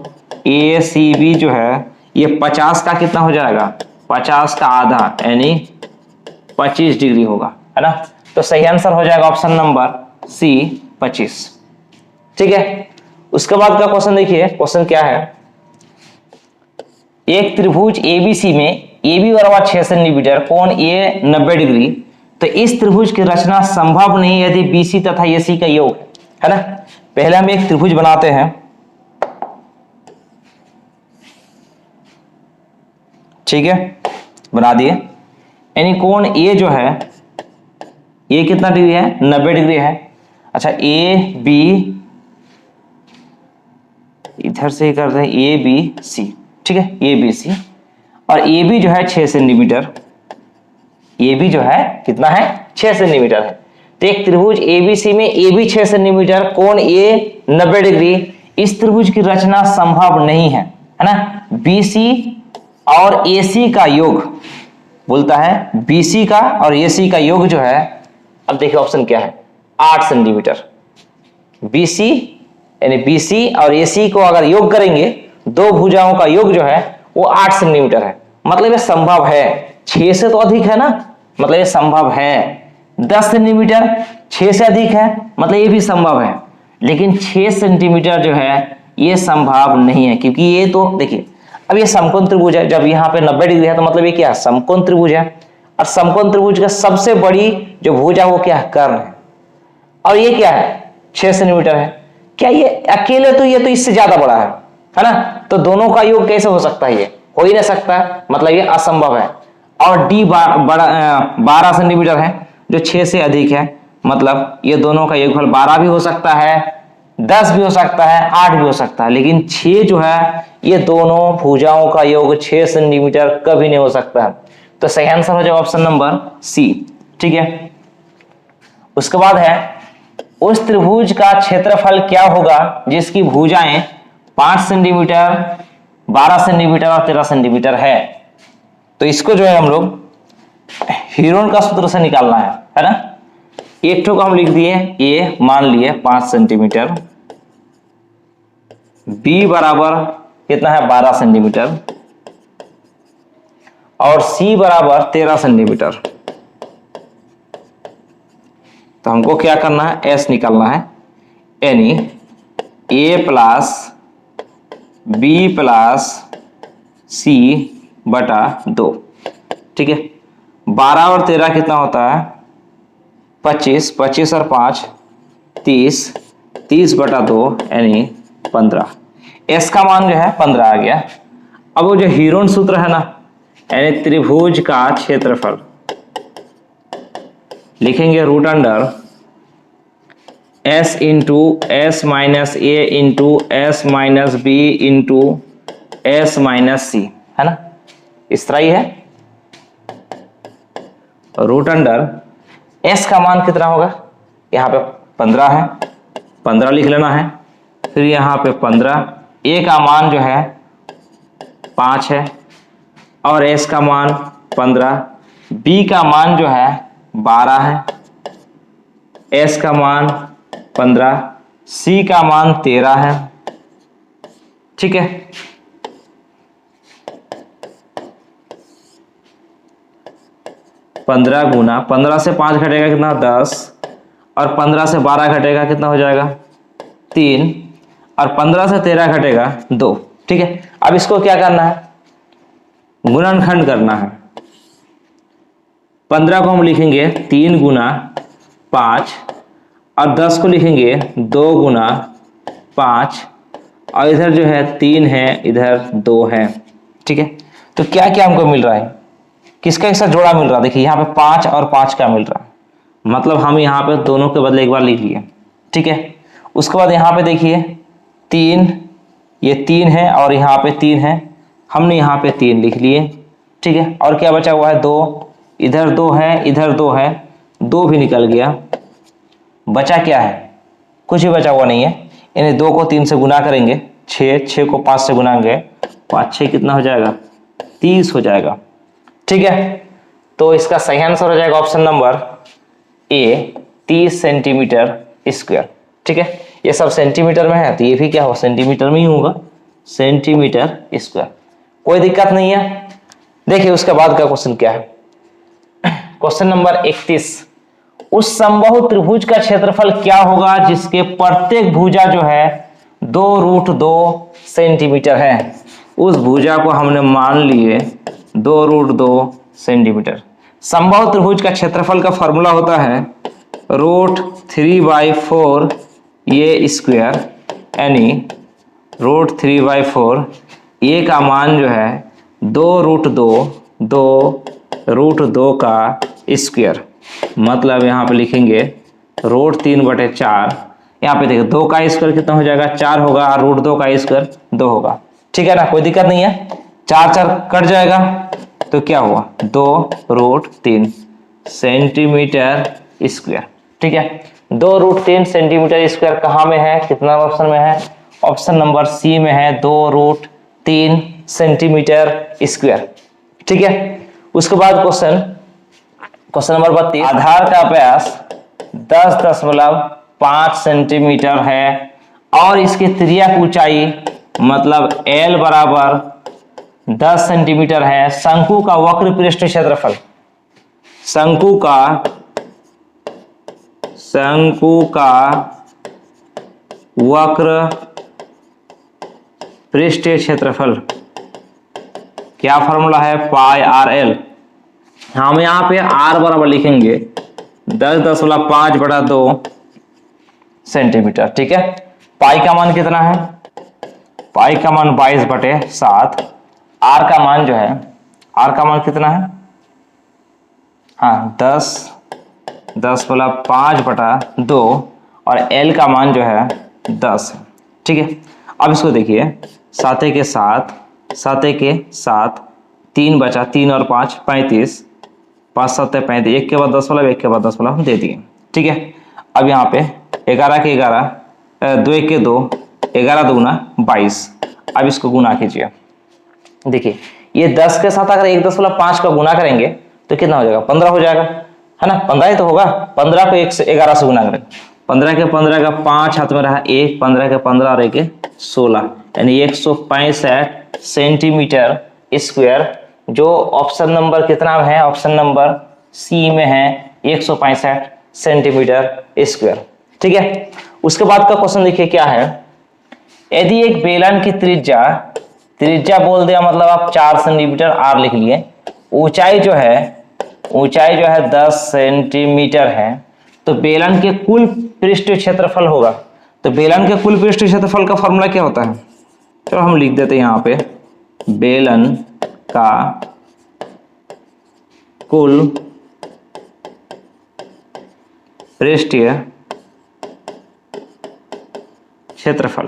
एसीबी जो है ये 50 का कितना हो जाएगा, 50 का आधा यानी 25 डिग्री होगा, है ना। तो सही आंसर हो जाएगा ऑप्शन नंबर सी 25। ठीक है, उसके बाद का क्वेश्चन देखिए, क्वेश्चन क्या है, एक त्रिभुज एबीसी में AB बराबर 6 सेंटीमीटर, कोण A 90 डिग्री। तो इस त्रिभुज की रचना संभव नहीं यदि BC तथा AC का योग है ना। पहले हम एक त्रिभुज बनाते हैं, ठीक है, बना दिए। यानी कोण A जो है ये कितना डिग्री है, 90 डिग्री है। अच्छा AB इधर से ही करते हैं, ABC, ठीक है, ABC। और AB जो है 6 सेंटीमीटर, AB जो है कितना है, 6 सेंटीमीटर है। तो एक त्रिभुज ABC में AB 6 सेंटीमीटर, कोण A 90 डिग्री, इस त्रिभुज की रचना संभव नहीं है ना। BC और AC का योग बोलता है, BC का और AC का योग जो है अब देखिए ऑप्शन क्या है, 8 सेंटीमीटर। BC यानी BC और AC को अगर योग करेंगे, दो भुजाओं का योग जो है वो 8 सेंटीमीटर है। मतलब ये संभव है, 6 से तो अधिक है ना, मतलब ये संभव है। 10 सेंटीमीटर 6 से अधिक है, मतलब ये भी संभव है। लेकिन 6 सेंटीमीटर जो है ये संभव नहीं है, क्योंकि ये तो देखिए अब ये समकोण त्रिभुज है, जब यहाँ पे 90 डिग्री है तो मतलब ये क्या है, समकोण त्रिभुज है। और समकोण त्रिभुज का सबसे बड़ी जो भुजा वो क्या है, कर्ण है। और ये क्या है, 6 सेंटीमीटर है। क्या ये अकेले तो ये तो इससे ज्यादा बड़ा है ना, तो दोनों का योग कैसे हो सकता है, ये हो ही नहीं सकता, मतलब ये असंभव है। और D बड़ा 12 सेंटीमीटर है जो 6 से अधिक है, मतलब ये दोनों का योगफल 12 भी हो सकता है, 10 भी हो सकता है, 8 भी हो सकता है। लेकिन 6 जो है ये दोनों भुजाओं का योग 6 सेंटीमीटर कभी नहीं हो सकता है। तो सही आंसर हो जाएगा ऑप्शन नंबर C। ठीक है, उसके बाद है उस त्रिभुज का क्षेत्रफल क्या होगा जिसकी भुजाएं 5 सेंटीमीटर, 12 सेंटीमीटर और 13 सेंटीमीटर है। तो इसको जो है हम लोग हीरोन का सूत्र से निकालना है ना। एक ठो को हम लिख दिए, ए मान लिए 5 सेंटीमीटर, बी बराबर कितना है 12 सेंटीमीटर और सी बराबर 13 सेंटीमीटर। तो हमको क्या करना है, एस निकालना है, यानी ए प्लस बी प्लस सी बटा 2। ठीक है, 12 और 13 कितना होता है 25, 25 और 5 30, 30 बटा 2 यानी 15। एस का मान जो है 15 आ गया। अब वो जो हीरोन सूत्र है ना, यानी त्रिभुज का क्षेत्रफल लिखेंगे root under s into s minus a into s minus b into s minus c, है ना, इस तरह ही है। रूट अंडर एस का मान कितना होगा, यहाँ पे 15 है, 15 लिख लेना है। फिर यहाँ पे 15, ए का मान जो है 5 है और एस का मान 15, बी का मान जो है 12 है, एस का मान 15, सी का मान 13 है। ठीक है, पंद्रह गुना 15 से 5 घटेगा कितना 10 और 15 से 12 घटेगा कितना हो जाएगा 3 और 15 से 13 घटेगा 2। ठीक है, अब इसको क्या करना है, गुणनखंड करना है। 15 को हम लिखेंगे 3 गुना 5 और 10 को लिखेंगे 2 गुना 5 और इधर जो है 3 है, इधर 2 है। ठीक है, तो क्या क्या हमको मिल रहा है, किसका एक साथ जोड़ा मिल रहा है, देखिए यहाँ पे 5 और 5 का मिल रहा है, मतलब हम यहाँ पे दोनों के बदले एक बार लिख लिए। ठीक है, उसके बाद यहाँ पे देखिए 3, ये 3 है और यहाँ पे 3 है, हमने यहाँ पे 3 लिख लिए। ठीक है, और क्या बचा हुआ है 2, इधर 2 है, इधर 2 है, 2 भी निकल गया। बचा क्या है, कुछ भी बचा हुआ नहीं है, यानी 2 को 3 से गुना करेंगे 6, 6 को 5 से गुनाएंगे 5 6 कितना हो जाएगा 30 हो जाएगा। ठीक है, तो इसका सही आंसर हो जाएगा option number A 30 centimetre square. ठीक है, ये सब सेंटीमीटर में है तो ये भी क्या हो सेंटीमीटर में ही होगा, सेंटीमीटर स्क्वायर, कोई दिक्कत नहीं है। देखिए उसके बाद का क्वेश्चन क्या है, क्वेश्चन नंबर 31, उस समबाहु त्रिभुज का क्षेत्रफल क्या होगा जिसके प्रत्येक भुजा जो है 2√2 सेंटीमीटर है। उस भुजा को हमने मान लिए 2√2 सेंटीमीटर। समबाहु त्रिभुज का क्षेत्रफल का फॉर्मूला होता है √3/4 ए स्क्वायर, यानी √3/4 ए का मान जो है 2√2 का स्क्वायर, मतलब यहाँ पे लिखेंगे √3/4। यहाँ पे देखिए 2 का स्क्वायर कितना हो जाएगा 4 होगा और √2 का स्क्वायर 2 होगा। ठीक है ना, कोई दिक्कत नहीं है, 4 4 कट जाएगा तो क्या हुआ 2√3 सेंटीमीटर स्क्वायर। ठीक है, 2√3 सेंटीमीटर स्क्वायर कहाँ में है, कितना ऑप्शन में है, ऑप्शन नंबर सी में है 2√3 सेंटीमीटर स्क्वायर। ठीक है, उसके बाद क्वेश्चन नंबर 32, आधार का व्यास 10.5 सेंटीमीटर है और इसकी तिर्यक ऊंचाई मतलब L बराबर 10 सेंटीमीटर है। शंकु का वक्र पृष्ठ क्षेत्रफल, शंकु का वक्र पृष्ठीय क्षेत्रफल क्या फॉर्मूला है, पाई आर एल। हम यहाँ पे आर बराबर लिखेंगे 10.5/2 सेंटीमीटर। ठीक है, पाई का मान कितना है, पाई का मान 22/7। आर का मान जो है, आर का मान कितना है, हाँ 10.5/2 और एल का मान जो है 10 है। ठीक है, अब इसको देखिए, 7 के 7 3 बचा, 3 और 5 35, 5 7 35, 1 के बाद 10 वाला, 1 के बाद 10 वाला हम दे दिए। ठीक है, अब यहाँ पे 11 के 11, 2 1 के 2, 11 दूना 22। अब इसको गुना कीजिए, देखिए ये 10 के साथ अगर 1.5 का गुना करेंगे तो कितना हो जाएगा, 15 हो जाएगा, है ना, 15 ही तो होगा। 15 को 11 से गुना करें, 15 के 15 का 5 हाथ में रहा 1, 15 के 15 और 1 के 16, यानी 165 सेंटीमीटर स्क्वायर। जो ऑप्शन नंबर कितना है, ऑप्शन नंबर सी में है 165 सेंटीमीटर स्क्वायर। ठीक है, उसके बाद का क्वेश्चन देखिए क्या है, यदि एक बेलन की त्रिज्या बोल दिया मतलब आप 4 सेंटीमीटर आर लिख लिए, ऊंचाई जो है 10 सेंटीमीटर है, तो बेलन के कुल पृष्ठीय क्षेत्रफल होगा। तो बेलन के कुल पृष्ठीय क्षेत्रफल का फॉर्मूला क्या होता है, चलो हम लिख देते हैं यहाँ पे, बेलन का कुल पृष्ठीय क्षेत्रफल,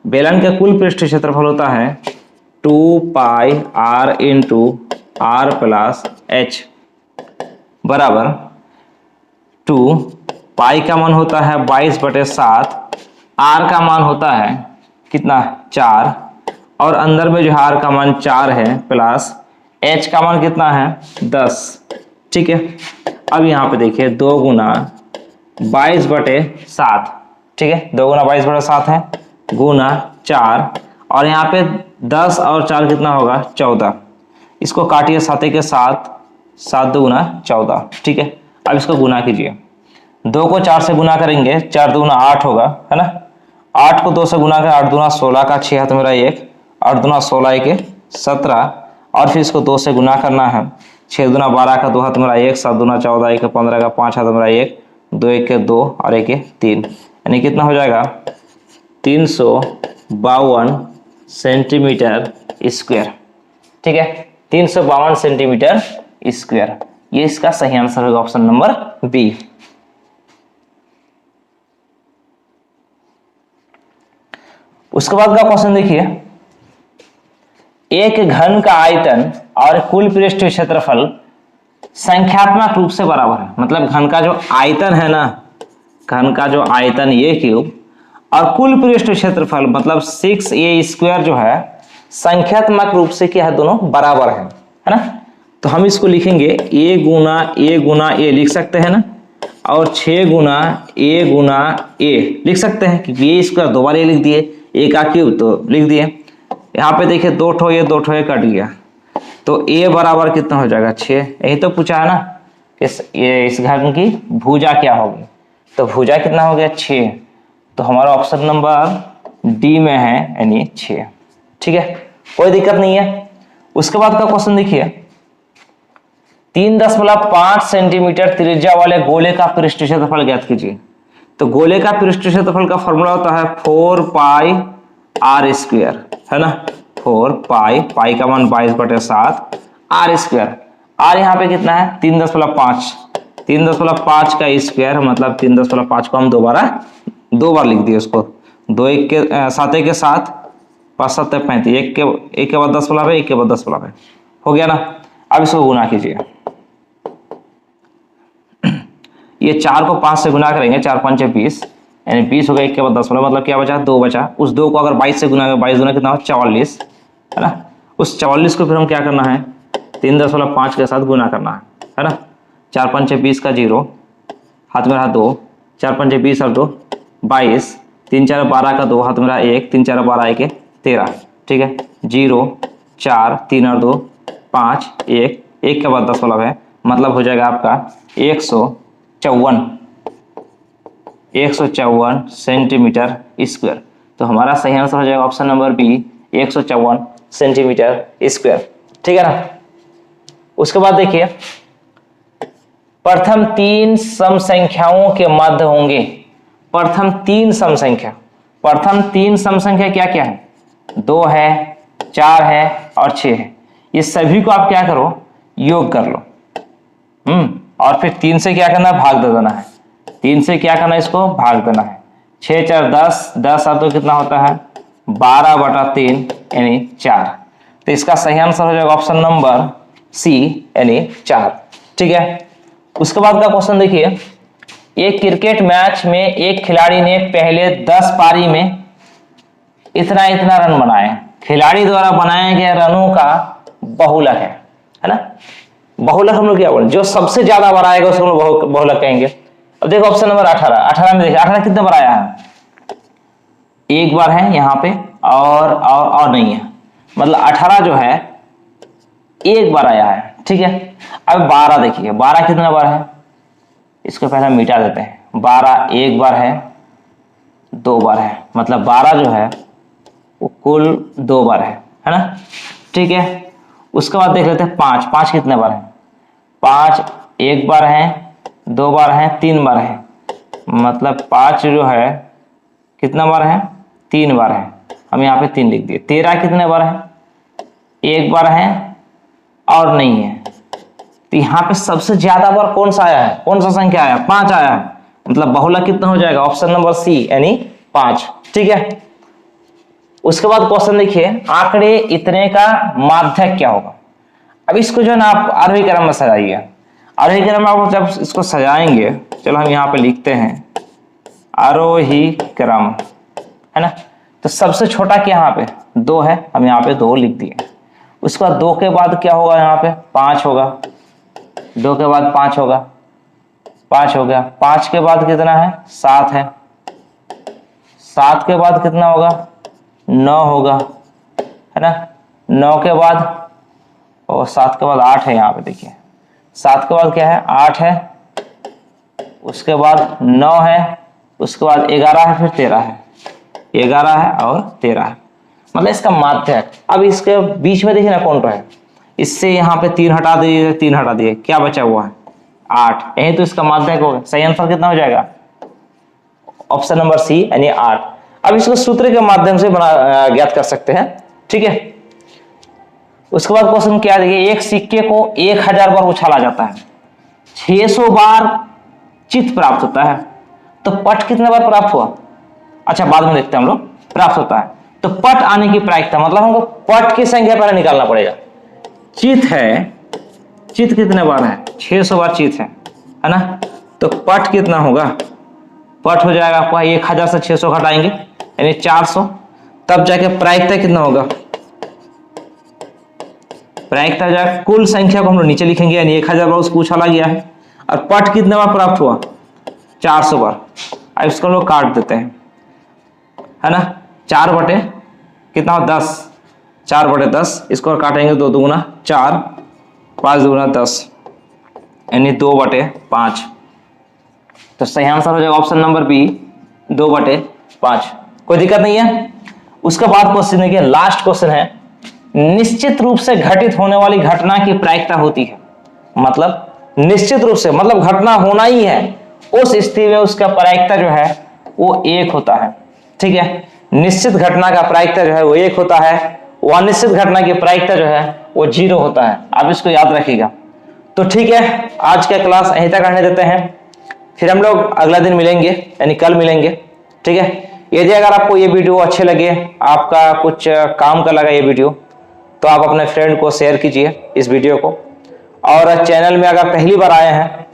बेलन के कुल पृष्ठीय क्षेत्रफल होता है 2 pi r into r plus h बराबर 2 पाई का मान होता है 22/7, आर का मान होता है कितना 4, और अंदर में जो है आर का मान 4 है, प्लस एच का मान कितना है 10। ठीक है, अब यहाँ पे देखिए 2 गुना 22/7, ठीक है, 2 गुना 22/7 है, गुना 4, और यहाँ पे 10 और 4 कितना होगा 14। इसको काटिए 7 के 7, 7 2 गुना 14। ठीक है, अब इसको गुना कीजिए, 2 को 4 से गुना करेंगे, 4 2 गुना 8 होगा, है ना, 8 को 2 से गुना करें, 8 दूना 16 का 6 हाथ मेरा 1, 8 दूना 16 1 17, और फिर इसको 2 से गुना करना है, 6 दूना 12 का 2 हाथ मेरा 1, 7 दूना 14 1 15 का 5 हाथ मेरा 1, 2 1 के 2 और 1 के 3, यानी कितना हो जाएगा 352 सेंटीमीटर स्क्वायर। ठीक है, 352 सेंटीमीटर स्क्वायर, ये इसका सही आंसर होगा ऑप्शन नंबर बी। उसके बाद का क्वेश्चन देखिए, एक घन का आयतन और कुल पृष्ठीय क्षेत्रफल संख्यात्मक रूप से बराबर है। मतलब घन का जो आयतन है ना, घन का जो आयतन ये क्यूब और कुल पृष्ठीय क्षेत्रफल मतलब 6a² जो है संख्यात्मक रूप से क्या है, दोनों बराबर है ना। तो हम इसको लिखेंगे a गुना a लिख सकते हैं ना, और 6 गुना a लिख सकते हैं, क्योंकि a² 2 बार a लिख दिए, a का क्यूब तो लिख दिए। यहाँ पे देखिए 2 ठो ये कट गया, तो a बराबर कितना हो जाएगा 6। यही तो पूछा है ना कि इस घन की भुजा क्या होगी, तो भुजा कितना हो गया 6, तो हमारा ऑप्शन नंबर डी में है यानी 6। ठीक है, कोई दिक्कत नहीं है। उसके बाद का क्वेश्चन देखिए, 3.5 सेंटीमीटर त्रिज्या वाले गोले का पृष्ठीय क्षेत्रफल ज्ञात कीजिए। तो गोले का पृष्ठीय क्षेत्रफल का फॉर्मूला होता है 4 पाई आर स्क्वायर, है ना, 4 पाई का मान 22/7 आर स्क्वायर। आर यहाँ पे कितना है 3.5, 3.5 का स्क्वायर मतलब 3.5 को हम दो बार लिख दिए उसको, 2 1 के 7 1 के 7, 5 7 35, 1 के बाद 10 वाला है, 1 के बाद 10 वाला है, हो गया ना। अब इसको गुना कीजिए, ये 4 को 5 से गुना करेंगे, 4 5 20, यानी 20 हो गया, 1 के बाद 10 वाला, मतलब क्या बचा 2 बचा। उस 2 को अगर 22 से गुना करें, 22 गुना कितना हो 44, है ना। उस 44 को फिर हम क्या करना है 3.5 के साथ गुना करना है ना। 4 5 20 का 0, हाथ में रहा 2, 4 पंजे 20 और 2 22, 3 4 12 का 2, हाथ में रहा 1, 3 4 12 1 13, ठीक है। 0 4 3 और 2 5 1 1 के बाद 10 वाला है, मतलब हो जाएगा आपका 154 सेंटीमीटर स्क्वायर। तो हमारा सही आंसर हो जाएगा option number B 154 centimetre square, ठीक है ना। उसके बाद देखिए प्रथम 3 सम संख्याओं के मध्य होंगे। प्रथम 3 सम संख्या, प्रथम 3 सम संख्या क्या क्या है? 2 है, 4 है और 6 है। ये सभी को आप क्या करो, योग कर लो। और फिर 3 से क्या करना है, भाग दे देना है। 3 से क्या करना है, इसको भाग देना है। 6 4 10, 10 और 2 कितना होता है 12/3 यानी 4। तो इसका सही आंसर हो जाएगा ऑप्शन नंबर सी यानी 4, ठीक है। उसके बाद का क्वेश्चन देखिए, एक क्रिकेट मैच में एक खिलाड़ी ने पहले 10 पारी में इतना इतना रन बनाए। खिलाड़ी द्वारा बनाए गए रनों का बहुलक है ना। बहुलक हम लोग क्या बोले, जो सबसे ज्यादा बार आएगा उसको हम लोग बहुलक कहेंगे। अब देखो ऑप्शन नंबर 18, 18 में देखिए 18 कितने बार आया है, एक बार है यहाँ पे और नहीं है, मतलब 18 जो है एक बार आया है, ठीक है। अब 12 देखिए, 12 कितना बार है, इसको पहले मिटा देते हैं। 12 एक बार है, 2 बार है, मतलब 12 जो है वो कुल 2 बार है ना, ठीक है। उसके बाद देख लेते हैं 5, 5 कितने बार है, 5 एक बार है, 2 बार है, 3 बार है, मतलब 5 जो है कितना बार है, 3 बार है। हम यहाँ पे 3 लिख दिए। 13 कितने बार है, एक बार है और नहीं है। तो यहाँ पे सबसे ज्यादा बार कौन सा आया है, कौन सा संख्या आया, 5 आया है, मतलब बहुलक कितना हो जाएगा, ऑप्शन नंबर सी यानी 5, ठीक है। उसके बाद क्वेश्चन देखिए, आंकड़े इतने का माध्यक क्या होगा। अब इसको जो है ना आप आरोही क्रम में सजाइए। आरोही क्रम में आप जब इसको सजाएंगे, चलो हम यहाँ पे लिखते हैं आरोही क्रम, है ना। तो सबसे छोटा क्या यहाँ पे 2 है, हम यहाँ पे 2 लिख दिए। उसके बाद 2 के बाद क्या होगा, यहाँ पे 5 होगा, 2 के बाद 5 होगा, 5 हो गया। 5 के बाद कितना है, 7 है, 7 के बाद कितना होगा, 9 होगा, है ना। 9 के बाद और 7 के बाद 8 है, यहाँ पे देखिए 7 के बाद क्या है, 8 है, उसके बाद 9 है, उसके बाद 11 है, फिर 13 है, 11 है और 13 है, मतलब इसका माध्यक। अब इसके बीच में देखिए ना कौन है, इससे यहाँ पे 3 हटा दिए, 3 हटा दिए, क्या बचा हुआ है 8, यही तो इसका माध्यक होगा। सही आंसर कितना हो जाएगा, ऑप्शन नंबर सी यानी 8। अब इसको सूत्र के माध्यम से ज्ञात कर सकते हैं, ठीक है। उसके बाद क्वेश्चन क्या देखिए, एक सिक्के को 1000 बार उछाला जाता है, 600 बार चित प्राप्त होता है, तो पट कितने बार प्राप्त हुआ, अच्छा बाद में देखते हैं हम लोग, प्राप्त होता है। तो पट आने की प्रायिकता, मतलब हमको पट की संख्या पहले निकालना पड़ेगा। चित है, चित कितने बार है, 600 बार चित है ना। तो पट कितना होगा, पट हो जाएगा आपका 1000 से 600 घटाएंगे यानी 400, तब जाके प्रायिकता कितना होगा, प्रायिकता जाकर कुल संख्या को हम लोग नीचे लिखेंगे, यानी 1000 बार उसको उछाला गया है, और पट कितने बार प्राप्त हुआ, 400 बार। अब इसको लोग काट देते हैं, है ना। 4 बटे कितना हो 10, 4 बटे 10, इसको काटेंगे 2 दूना 4, 5 दूना 10 यानी 2 बटे 5। तो सही आंसर हो जाएगा ऑप्शन नंबर बी 2 बटे 5, कोई दिक्कत नहीं है। उसके बाद क्वेश्चन देखिए, लास्ट क्वेश्चन है, निश्चित रूप से घटित होने वाली घटना की प्रायिकता होती है, मतलब निश्चित रूप से मतलब घटना होना ही है, उस स्थिति में उसका प्रायिकता जो है वो 1 होता है, ठीक है। निश्चित घटना का प्रायिकता जो है वो 1 होता है, अनिश्चित घटना की प्रायिकता जो है वो 0 होता है, आप इसको याद रखिएगा। तो ठीक है, आज का क्लास यहीं तक रहने देते हैं, फिर हम लोग अगला दिन मिलेंगे यानी कल मिलेंगे, ठीक है। यदि अगर आपको ये वीडियो अच्छे लगे, आपका कुछ काम का लगा ये वीडियो, तो आप अपने फ्रेंड को शेयर कीजिए इस वीडियो को, और चैनल में अगर पहली बार आए हैं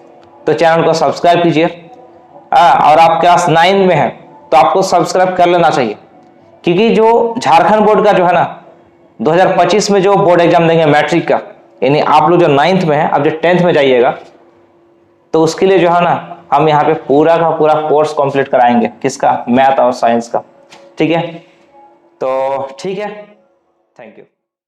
तो चैनल को सब्सक्राइब कीजिए, और आप क्लास 9 में हैं तो आपको सब्सक्राइब कर लेना चाहिए, क्योंकि जो झारखंड बोर्ड का जो है ना 2025 में जो बोर्ड एग्जाम देंगे मैट्रिक का, यानी आप लोग जो 9th में है, अब जो 10th में जाइएगा तो उसके लिए जो है ना हम यहाँ पे पूरा का पूरा कोर्स कंप्लीट कराएंगे, किसका, मैथ और साइंस का। ठीक है, तो ठीक है, थैंक यू।